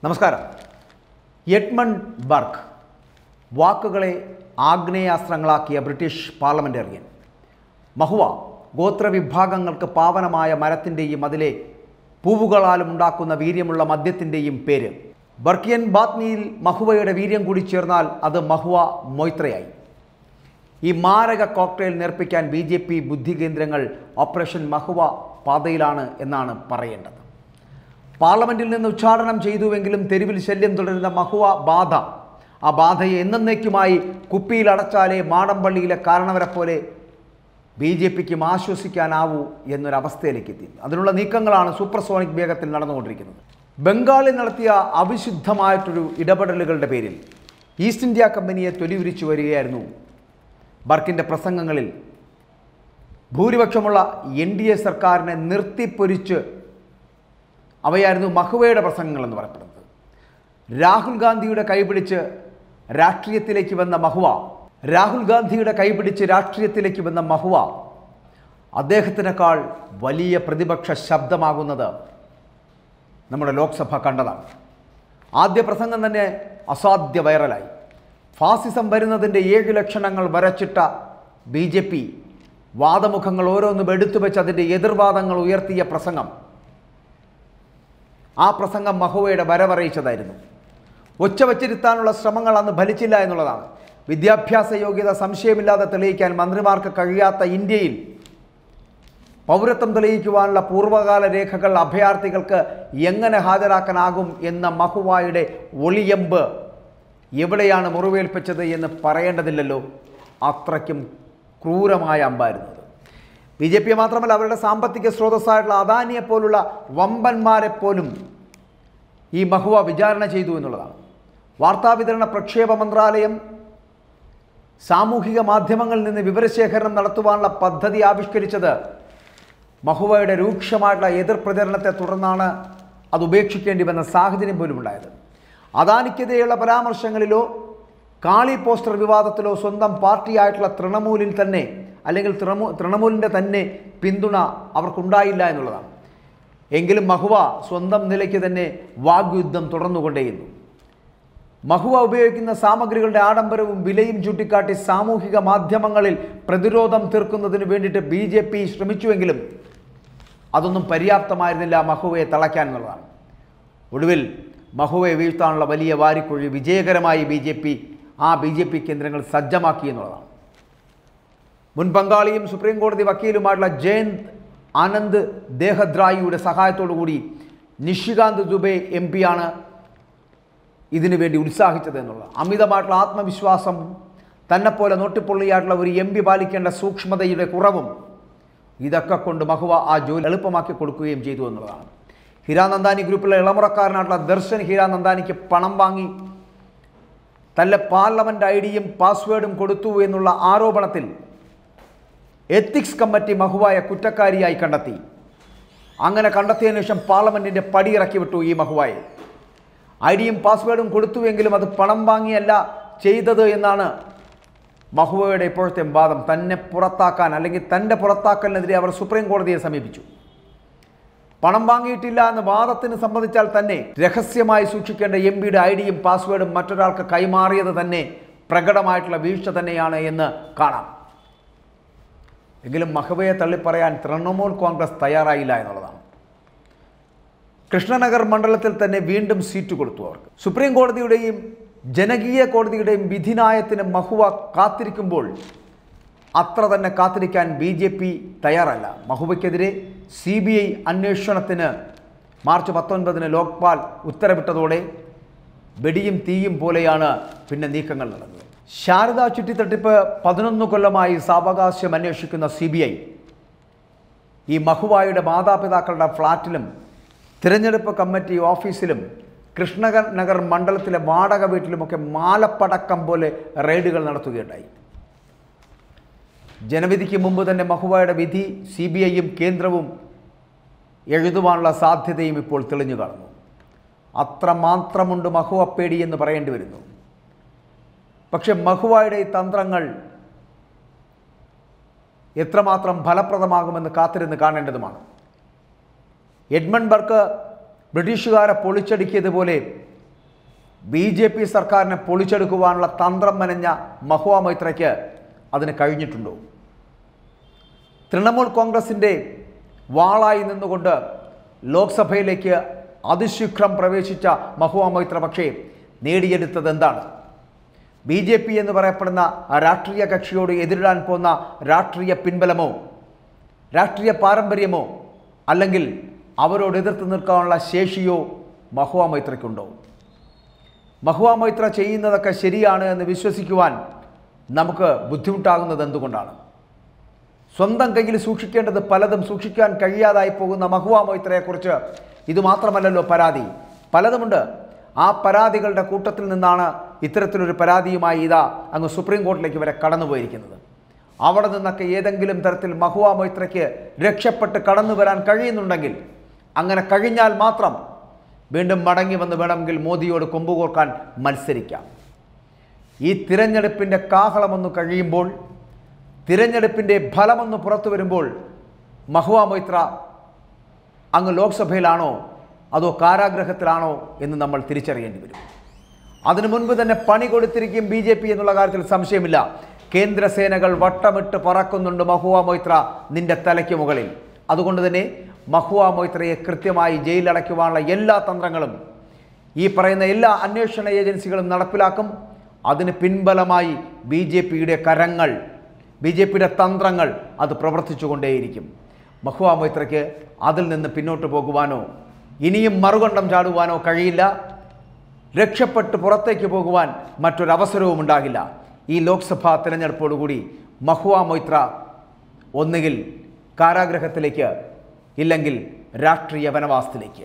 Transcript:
നമസ്കാരം. Edmund Burk വാക്കുകളെ ആഗ്നേയാസ്ത്രങ്ങളാക്കിയ British parliamentarian. Mahua ഗോത്രവിഭാഗങ്ങൾക്ക് പാവനമായ മരത്തിൻ്റെയും അതിലെ പൂവുകളാലും ഉണ്ടാക്കുന്ന വീര്യമുള്ള മദ്യത്തിൻ്റെയും പേര്. ബർക്കിയൻ ബാത്നിയിൽ മഹുവയുടെ വീര്യം കൂടി ചേർന്നാൽ അത് മഹുവ മൊയ്ത്രയായി. ഈ മാരക കോക്ടെയിൽ നേർപ്പിക്കാൻ BJP ബുദ്ധികേന്ദ്രങ്ങൾ ഓപ്പറേഷൻ മഹുവ പാതയിലാണ് എന്നാണ് പറയേണ്ടത്. പാർലമെന്റിൽ നിന്ന് ഉച്ചാടനം ചെയ്തുവെങ്കിലും തെരുവിൽ ശല്യം തുടരുന്ന മഹുവ ബാധ, ആ ബാധയെ എന്നേക്കുമായി കുപ്പിയിൽ അടച്ചാലേ മാടമ്പള്ളിയിലെ കാരണവരെ പോലെ BJPക്കും ആശ്വസിക്കാനാവൂ എന്നൊരവസ്ഥയിലേക്ക് എത്തി. അതിനുള്ള നീക്കങ്ങളാണ് സൂപ്പർസോണിക് വേഗത്തിൽ നടന്നുകൊണ്ടിരിക്കുന്നത്. ബംഗാളിൽ നടത്തിയ അവിശുദ്ധമായിട്ടൊരു ഇടപെടലുകളുടെ പേരിൽ ഈസ്റ്റ് ഇന്ത്യ കമ്പനിയെ തൊലിയുരിച്ചു വരികയായിരുന്നു ബർക്കിൻ്റെ പ്രസംഗങ്ങളിൽ. ഭൂരിപക്ഷമുള്ള NDA സർക്കാരിനെ നിർത്തിപ്പൊരിച്ച് അവയായിരുന്നു മഹുവയുടെ പ്രസംഗങ്ങളെന്ന് പറയപ്പെടുന്നത്. രാഹുൽ ഗാന്ധിയുടെ കൈപിടിച്ച് രാഷ്ട്രീയത്തിലേക്ക് വന്ന മഹുവ അദ്ദേഹത്തിനേക്കാൾ വലിയ പ്രതിപക്ഷ ശബ്ദമാകുന്നത് നമ്മുടെ ലോക്സഭ കണ്ടതാണ്. ആദ്യ പ്രസംഗം തന്നെ അസാധ്യ വൈറലായി. ഫാസിസം വരുന്നതിൻ്റെ 7 ലക്ഷണങ്ങൾ വരച്ചിട്ട BJP വാദമുഖങ്ങൾ ഓരോന്നും എടുത്തുവെച്ച് അതിൻ്റെ എതിർവാദങ്ങൾ ഉയർത്തിയ പ്രസംഗം. ആ പ്രസംഗം മഹുവയുടെ വരവറിയിച്ചതായിരുന്നു. ഒച്ച വച്ചിരുത്താനുള്ള ശ്രമങ്ങൾ അന്ന് ഫലിച്ചില്ല എന്നുള്ളതാണ്. വിദ്യാഭ്യാസ യോഗ്യത സംശയമില്ലാതെ തെളിയിക്കാൻ മന്ത്രിമാർക്ക് കഴിയാത്ത ഇന്ത്യയിൽ പൗരത്വം തെളിയിക്കുവാനുള്ള പൂർവ്വകാല രേഖകൾ അഭയാർത്ഥികൾക്ക് എങ്ങനെ ഹാജരാക്കാനാകും എന്ന മഹുവയുടെ ഒളിയമ്പ് എവിടെയാണ് മുറിവേൽപ്പിച്ചത് എന്ന് പറയേണ്ടതില്ലല്ലോ. അത്രയ്ക്കും ക്രൂരമായ അമ്പായിരുന്നത്. BJP മാത്രമല്ല, അവരുടെ സാമ്പത്തിക സ്രോതസ്സായിട്ടുള്ള അദാനിയെ പോലുള്ള വമ്പന്മാരെപ്പോലും ഈ മഹുവ വിചാരണ ചെയ്തു എന്നുള്ളതാണ്. വാർത്താവിതരണ പ്രക്ഷേപ മന്ത്രാലയം സാമൂഹിക മാധ്യമങ്ങളിൽ നിന്ന് വിവരശേഖരണം നടത്തുവാനുള്ള പദ്ധതി ആവിഷ്കരിച്ചത് മഹുവയുടെ രൂക്ഷമായിട്ടുള്ള എതിർപ്രചരണത്തെ തുടർന്നാണ്. അത് ഉപേക്ഷിക്കേണ്ടി വന്ന സാഹചര്യം പോലും ഉണ്ടായത്. അദാനിക്കെതിരെയുള്ള പരാമർശങ്ങളിലോ കാളി പോസ്റ്റർ വിവാദത്തിലോ സ്വന്തം പാർട്ടിയായിട്ടുള്ള തൃണമൂലിൽ തന്നെ അല്ലെങ്കിൽ തൃണമൂലിൻ്റെ തന്നെ പിന്തുണ അവർക്കുണ്ടായില്ല എന്നുള്ളതാണ്. എങ്കിലും മഹുവ സ്വന്തം നിലയ്ക്ക് തന്നെ വാഗ്യുദ്ധം തുടർന്നുകൊണ്ടേയിരുന്നു. മഹുവ ഉപയോഗിക്കുന്ന സാമഗ്രികളുടെ ആഡംബരവും വിലയും ചൂണ്ടിക്കാട്ടി സാമൂഹിക മാധ്യമങ്ങളിൽ പ്രതിരോധം തീർക്കുന്നതിന് വേണ്ടിയിട്ട് BJP ശ്രമിച്ചുവെങ്കിലും അതൊന്നും പര്യാപ്തമായിരുന്നില്ല മഹുവയെ തളയ്ക്കാൻ എന്നുള്ളതാണ്. ഒടുവിൽ മഹുവയെ വീഴ്ത്താനുള്ള വലിയ വാരിക്കുഴി വിജയകരമായി BJP കേന്ദ്രങ്ങൾ സജ്ജമാക്കി എന്നുള്ളതാണ്. മുൻ പങ്കാളിയും സുപ്രീം കോടതി വക്കീലുമായിട്ടുള്ള ജയന്ത് ആനന്ദ് ദേഹദ്രായിയുടെ സഹായത്തോടുകൂടി നിഷികാന്ത് ദുബെ MP ആണ് ഇതിനു വേണ്ടി ഉത്സാഹിച്ചത് എന്നുള്ള അമിതമായിട്ടുള്ള ആത്മവിശ്വാസം, തന്നെപ്പോലെ നോട്ടിപ്പൊള്ളിയായിട്ടുള്ള ഒരു MP പാലിക്കേണ്ട സൂക്ഷ്മതയുടെ കുറവും, ഇതൊക്കെ കൊണ്ട് മഹുവ ആ ജോലി എളുപ്പമാക്കി കൊടുക്കുകയും ചെയ്തു എന്നുള്ളതാണ്. ഹിരാനന്ദാനി ഗ്രൂപ്പിലെ ഇളമുറക്കാരനായിട്ടുള്ള ദർശൻ ഹിരാനന്ദാനിക്ക് പണം വാങ്ങി തൻ്റെ പാർലമെൻറ്റ് ID-യും പാസ്വേഡും കൊടുത്തു എന്നുള്ള ആരോപണത്തിൽ എത്തിക്സ് കമ്മിറ്റി മഹുവയെ കുറ്റക്കാരിയായി കണ്ടെത്തി. അങ്ങനെ കണ്ടെത്തിയതിനു ശേഷം പാർലമെൻറ്റിൻ്റെ പടിയിറക്കി വിട്ടു ഈ മഹുവയെ. ID-യും പാസ്വേഡും കൊടുത്തുവെങ്കിലും അത് പണം വാങ്ങിയല്ല ചെയ്തത് എന്നാണ് മഹുവയുടെ ഇപ്പോഴത്തെ വാദം. തന്നെ പുറത്താക്കാൻ അല്ലെങ്കിൽ തൻ്റെ പുറത്താക്കലിനെതിരെ അവർ സുപ്രീം കോടതിയെ സമീപിച്ചു. പണം വാങ്ങിയിട്ടില്ല എന്ന വാദത്തിന് സംബന്ധിച്ചാൽ തന്നെ രഹസ്യമായി സൂക്ഷിക്കേണ്ട MPയുടെ ID-യും പാസ്വേഡും മറ്റൊരാൾക്ക് കൈമാറിയത് തന്നെ പ്രകടമായിട്ടുള്ള വീഴ്ച തന്നെയാണ് എന്ന് കാണാം. എങ്കിലും മഹുവയെ തള്ളിപ്പറയാൻ തൃണമൂൽ കോൺഗ്രസ് തയ്യാറായില്ല എന്നുള്ളതാണ്. കൃഷ്ണനഗർ മണ്ഡലത്തിൽ തന്നെ വീണ്ടും സീറ്റ് കൊടുത്തു അവർക്ക്. സുപ്രീം കോടതിയുടെയും ജനകീയ കോടതിയുടെയും വിധിന്യായത്തിന് മഹുവ കാത്തിരിക്കുമ്പോൾ അത്ര തന്നെ കാത്തിരിക്കാൻ BJP തയ്യാറല്ല. മഹുവയ്ക്കെതിരെ CBI അന്വേഷണത്തിന് മാർച്ച് 19 ലോക്പാൽ ഉത്തരവിട്ടതോടെ വെടിയും തീയും പോലെയാണ് പിന്നെ നീക്കങ്ങൾ നടന്നത്. ശാരദാ ചുറ്റിത്തട്ടിപ്പ് 11 കൊല്ലമായി സാവകാശം അന്വേഷിക്കുന്ന CBI ഈ മഹുവയുടെ മാതാപിതാക്കളുടെ ഫ്ളാറ്റിലും തിരഞ്ഞെടുപ്പ് കമ്മിറ്റി ഓഫീസിലും കൃഷ്ണനഗർ മണ്ഡലത്തിലെ വാടക വീട്ടിലുമൊക്കെ മാലപ്പടക്കം പോലെ റെയ്ഡുകൾ നടത്തുകയുണ്ടായി. ജനവിധിക്ക് മുമ്പ് തന്നെ മഹുവയുടെ വിധി CBIയും കേന്ദ്രവും എഴുതുവാനുള്ള സാധ്യതയും ഇപ്പോൾ തെളിഞ്ഞു കാണുന്നു. അത്രമാത്രമുണ്ട് മഹുവ പേടി എന്ന് പറയേണ്ടി വരുന്നു. പക്ഷെ മഹുവയുടെ ഈ തന്ത്രങ്ങൾ എത്രമാത്രം ഫലപ്രദമാകുമെന്ന് കാത്തിരുന്ന് കാണേണ്ടതുമാണ്. എഡ്മണ്ട് ബർക്ക് ബ്രിട്ടീഷുകാരെ പൊളിച്ചടുക്കിയതുപോലെ BJP സർക്കാരിനെ പൊളിച്ചെടുക്കുവാനുള്ള തന്ത്രം മെനഞ്ഞ മഹുവ മൊയ്ത്രയ്ക്ക് അതിന് കഴിഞ്ഞിട്ടുണ്ടോ? തൃണമൂൽ കോൺഗ്രസിൻ്റെ വാളായി നിന്നുകൊണ്ട് ലോക്സഭയിലേക്ക് അതിശീഘ്രം പ്രവേശിച്ച മഹുവ മൊയ്ത്ര പക്ഷേ നേടിയെടുത്തത് എന്താണ്? BJP എന്ന് പറയപ്പെടുന്ന രാഷ്ട്രീയ കക്ഷിയോട് എതിരിടാൻ പോകുന്ന രാഷ്ട്രീയ പിൻബലമോ രാഷ്ട്രീയ പാരമ്പര്യമോ അല്ലെങ്കിൽ അവരോട് എതിർത്ത് നിൽക്കാനുള്ള ശേഷിയോ മഹുവ മൊയ്ത്രയ്ക്കുണ്ടോ? മഹുവ മൊയ്ത്ര ചെയ്യുന്നതൊക്കെ ശരിയാണ് എന്ന് വിശ്വസിക്കുവാൻ നമുക്ക് ബുദ്ധിമുട്ടാകുന്നത് എന്തുകൊണ്ടാണ്? സ്വന്തം കയ്യിൽ സൂക്ഷിക്കേണ്ടത് പലതും സൂക്ഷിക്കാൻ കഴിയാതായി പോകുന്ന മഹുവ മൊയ്ത്രയെക്കുറിച്ച് ഇതുമാത്രമല്ലല്ലോ പരാതി, പലതുമുണ്ട്. ആ പരാതികളുടെ കൂട്ടത്തിൽ നിന്നാണ് ഇത്തരത്തിലൊരു പരാതിയുമായി ഇതാ അങ്ങ് സുപ്രീം കോടതിയിലേക്ക് വരെ കടന്നുപോയിരിക്കുന്നത്. അവിടെ നിന്നൊക്കെ ഏതെങ്കിലും തരത്തിൽ മഹുവ മൊയ്ത്രയ്ക്ക് രക്ഷപ്പെട്ട് കടന്നു വരാൻ കഴിയുന്നുണ്ടെങ്കിൽ, അങ്ങനെ കഴിഞ്ഞാൽ മാത്രം വീണ്ടും മടങ്ങി വന്ന് വേണമെങ്കിൽ മോദിയോട് കൊമ്പുകോർക്കാൻ മത്സരിക്കാം. ഈ തിരഞ്ഞെടുപ്പിൻ്റെ കാഹളമൊന്ന് കഴിയുമ്പോൾ, തിരഞ്ഞെടുപ്പിൻ്റെ ഫലമൊന്ന് പുറത്തു വരുമ്പോൾ മഹുവ മൊയ്ത്ര അങ്ങ് ലോക്സഭയിലാണോ അതോ കാരാഗ്രഹത്തിലാണോ എന്ന് നമ്മൾ തിരിച്ചറിയേണ്ടി വരും. അതിനു മുൻപ് തന്നെ പണി കൊടുത്തിരിക്കും BJP എന്നുള്ള കാര്യത്തിൽ സംശയമില്ല. കേന്ദ്രസേനകൾ വട്ടമിട്ട് പറക്കുന്നുണ്ട് മഹുവ മൊയ്ത്ര നിന്റെ തലയ്ക്ക് മുകളിൽ. അതുകൊണ്ട് തന്നെ മഹുവ മൊയ്ത്രയെ കൃത്യമായി ജയിലടയ്ക്കുവാനുള്ള എല്ലാ തന്ത്രങ്ങളും ഈ പറയുന്ന എല്ലാ അന്വേഷണ ഏജൻസികളും നടപ്പിലാക്കും. അതിന് പിൻബലമായി BJPയുടെ കരങ്ങൾ, BJPയുടെ തന്ത്രങ്ങൾ അത് പ്രവർത്തിച്ചുകൊണ്ടേയിരിക്കും. മഹുവ മൊയ്ത്രയ്ക്ക് അതിൽ നിന്ന് പിന്നോട്ട് പോകുവാനോ ഇനിയും മറുകണ്ഠം ചാടുവാനോ കഴിയില്ല. രക്ഷപ്പെട്ട് പുറത്തേക്ക് പോകുവാൻ മറ്റൊരവസരവും ഉണ്ടാകില്ല. ഈ ലോക്സഭാ തിരഞ്ഞെടുപ്പോടുകൂടി മഹുവ മൊയ്ത്ര ഒന്നുകിൽ കാരാഗ്രഹത്തിലേക്ക്, ഇല്ലെങ്കിൽ രാഷ്ട്രീയ വനവാസത്തിലേക്ക്.